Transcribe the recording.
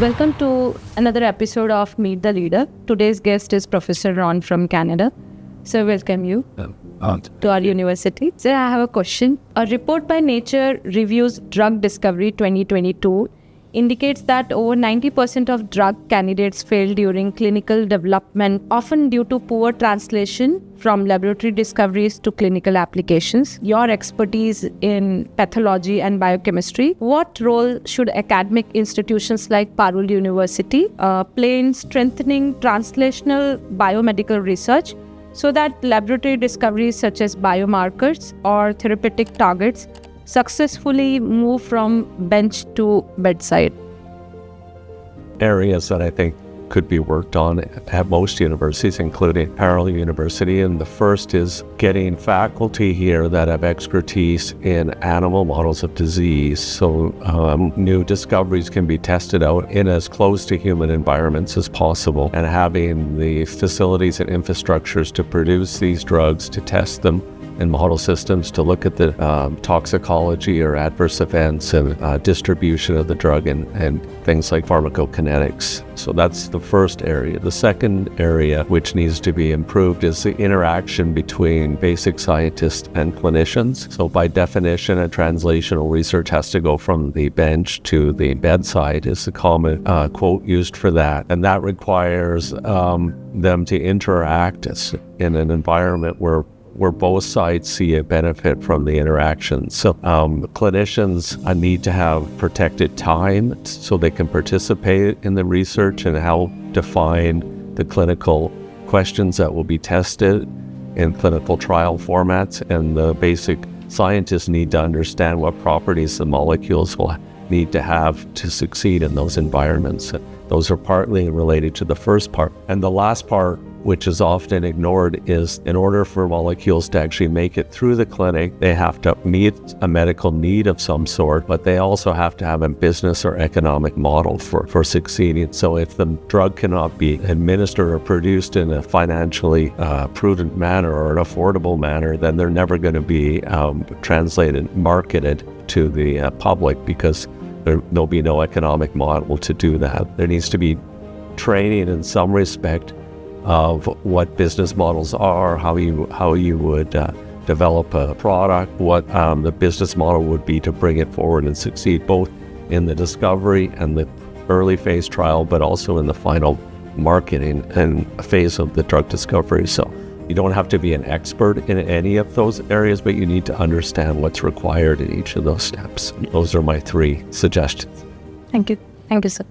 Welcome to another episode of Meet the Leader. Today's guest is Professor Ron from Canada. So welcome you to our university. So I have a question. A report by Nature reviews Drug Discovery 2022 indicates that over 90% of drug candidates fail during clinical development, often due to poor translation from laboratory discoveries to clinical applications. Your expertise in pathology and biochemistry, what role should academic institutions like Parul University play in strengthening translational biomedical research so that laboratory discoveries such as biomarkers or therapeutic targets successfully move from bench to bedside? Areas that I think could be worked on at most universities, including Parul University. And the first is getting faculty here that have expertise in animal models of disease. So new discoveries can be tested out in as close to human environments as possible, and having the facilities and infrastructures to produce these drugs, to test them in model systems, to look at the toxicology or adverse events and distribution of the drug and things like pharmacokinetics. So that's the first area. The second area which needs to be improved is the interaction between basic scientists and clinicians. So by definition, a translational research has to go from the bench to the bedside is the common quote used for that. And that requires them to interact in an environment where both sides see a benefit from the interaction. So clinicians need to have protected time so they can participate in the research and help define the clinical questions that will be tested in clinical trial formats. And the basic scientists need to understand what properties the molecules will need to have to succeed in those environments. Those are partly related to the first part. And the last part, which is often ignored, is in order for molecules to actually make it through the clinic, they have to meet a medical need of some sort, but they also have to have a business or economic model for succeeding. So if the drug cannot be administered or produced in a financially prudent manner or an affordable manner, then they're never going to be translated, marketed to the public, because there'll be no economic model to do that. There needs to be training in some respect of what business models are, how you would develop a product, what the business model would be to bring it forward and succeed, both in the discovery and the early phase trial, but also in the final marketing and phase of the drug discovery. So you don't have to be an expert in any of those areas, but you need to understand what's required in each of those steps. Those are my 3 suggestions. Thank you. Thank you, sir.